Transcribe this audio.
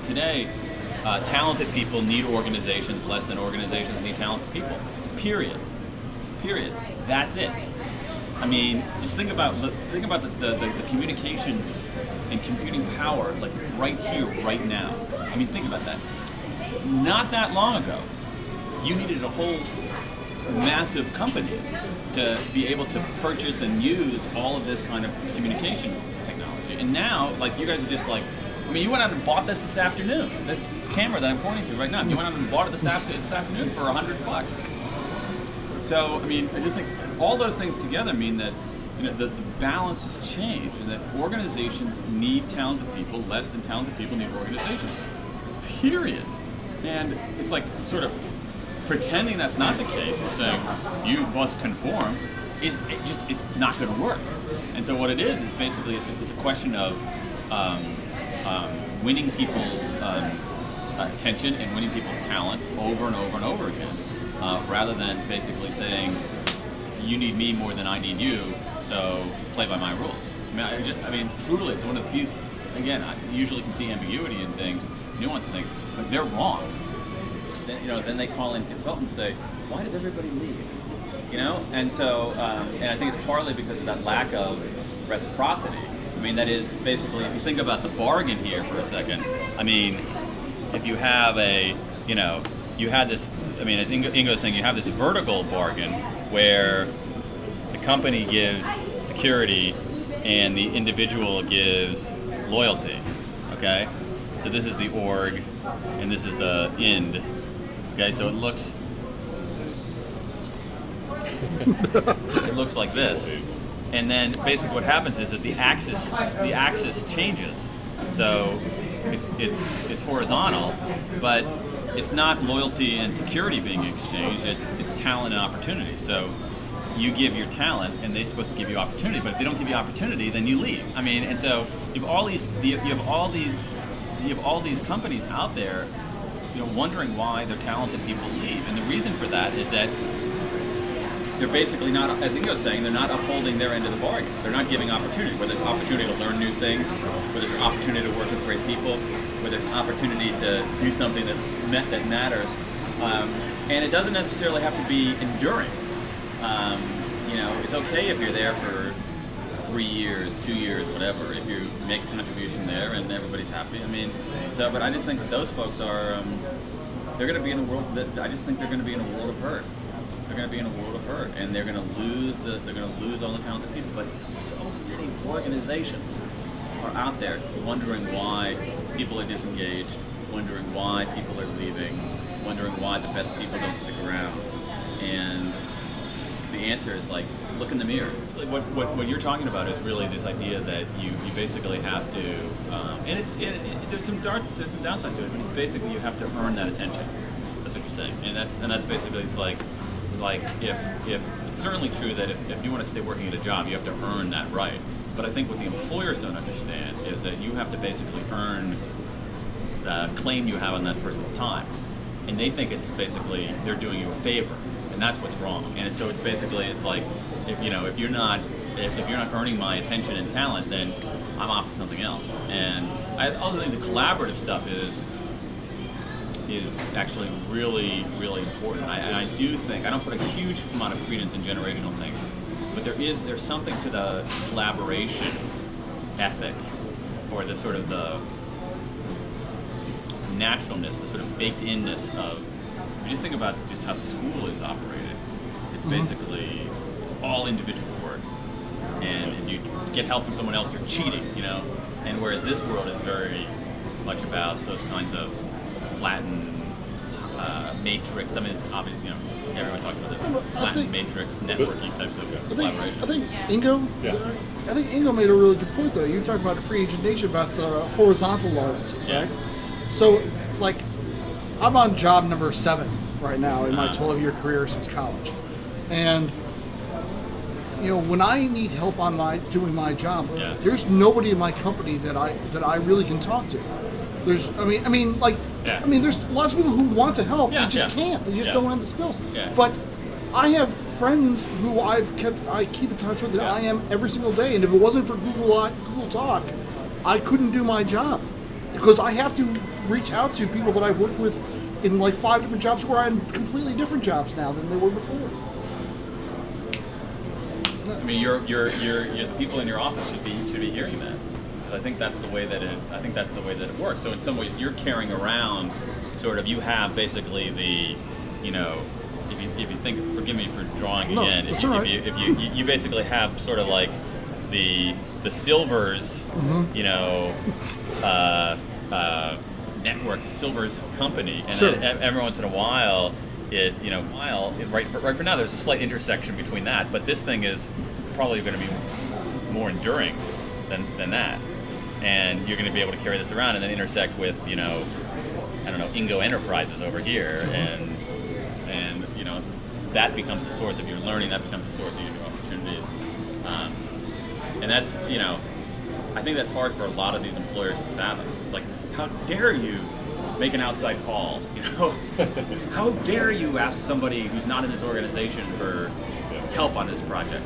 today, talented people need organizations less than organizations need talented people. Period. That's it. I mean, just think about the communications and computing power, like right here, right now. I mean, think about that. Not that long ago, you needed a whole massive company to be able to purchase and use all of this kind of communication technology. And now, like, you guys are just like, I mean, you went out and bought this afternoon. This camera that I'm pointing to right now, you went out and bought it this afternoon for $100. So, I mean, I just think all those things together mean that, you know, the balance has changed, and that organizations need talented people less than talented people need organizations. Period. And it's like sort of pretending that's not the case, or saying you must conform, it's not going to work. And so what it is basically it's a question of winning people's attention and winning people's talent over and over and over again, rather than basically saying you need me more than I need you, so play by my rules. I mean, truly, it's one of the few. Again, I usually can see ambiguity in things, nuance in things, but they're wrong. Then they call in consultants and say, why does everybody leave? You know, and so, and I think it's partly because of that lack of reciprocity. I mean, that is basically, if you think about the bargain here for a second, I mean, if you have you had this, I mean, as Ingo's saying, you have this vertical bargain where the company gives security and the individual gives loyalty, okay? So this is the org and this is the end. Okay, so it looks like this, and then basically what happens is that the axis changes. So it's horizontal, but it's not loyalty and security being exchanged. It's talent and opportunity. So you give your talent, and they're supposed to give you opportunity. But if they don't give you opportunity, then you leave. I mean, and so you have all these companies out there, you know, wondering why their talented people leave. And the reason for that is that they're basically not, as Ingo's saying, they're not upholding their end of the bargain. They're not giving opportunity, whether it's opportunity to learn new things, whether it's opportunity to work with great people, whether it's opportunity to do something that matters. And it doesn't necessarily have to be enduring. You know, it's okay if you're there for 3 years, 2 years, whatever, if you make a contribution there and everybody's happy. I mean, so, but I just think that those folks are, they're going to be in a world I just think they're going to be in a world of hurt. They're going to be in a world of hurt, and they're going to lose all the talented people. But so many organizations are out there wondering why people are disengaged, wondering why people are leaving, wondering why the best people don't stick around. And the answer is, like, look in the mirror. What you're talking about is really this idea that you basically have to, and there's some downside to it, but it's basically you have to earn that attention. That's what you're saying, and that's basically, it's like if it's certainly true that if you want to stay working at a job, you have to earn that right. But I think what the employers don't understand is that you have to basically earn the claim you have on that person's time, and they think it's basically they're doing you a favor. And that's what's wrong. And so it's basically, it's like, if you're not earning my attention and talent, then I'm off to something else. And I also think the collaborative stuff is actually really, really important. I do think, I don't put a huge amount of credence in generational things, but there's something to the collaboration ethic, or the sort of the naturalness, the sort of baked-inness of, if you just think about just how school is operated, it's basically, it's all individual work. And if you get help from someone else, you're cheating, you know? And whereas this world is very much about those kinds of flattened matrix. I mean, it's obvious, you know, everyone talks about this flattened matrix, networking types of collaboration. I think Ingo made a really good point, though. You talked about a free agent nation, about the horizontal loyalty, right? So, like, I'm on job number 7 right now in my 12-year career since college, and you know, when I need help on doing my job, there's nobody in my company that I really can talk to. There's lots of people who want to help, they just can't. They just don't have the skills. But I have friends who I keep in touch with, and I am every single day. And if it wasn't for Google Talk, I couldn't do my job. because I have to reach out to people that I've worked with in like 5 different jobs where I'm completely different jobs now than they were before. I mean, the people in your office should be hearing that, because I think that's the way that it works. So in some ways, you're carrying around sort of, you have basically the, if you think, forgive me for drawing again, that's all right. if you basically have sort of like the Silvers, network, the Silvers company, and Sure. then every once in a while, right for now, there's a slight intersection between that, but this thing is probably going to be more enduring than that, and you're going to be able to carry this around and then intersect with, Ingo Enterprises over here, and that becomes the source of your learning, that becomes the source of your new opportunities, and that's, I think that's hard for a lot of these employers to fathom. It's like, how dare you make an outside call? How dare you ask somebody who's not in this organization for help on this project?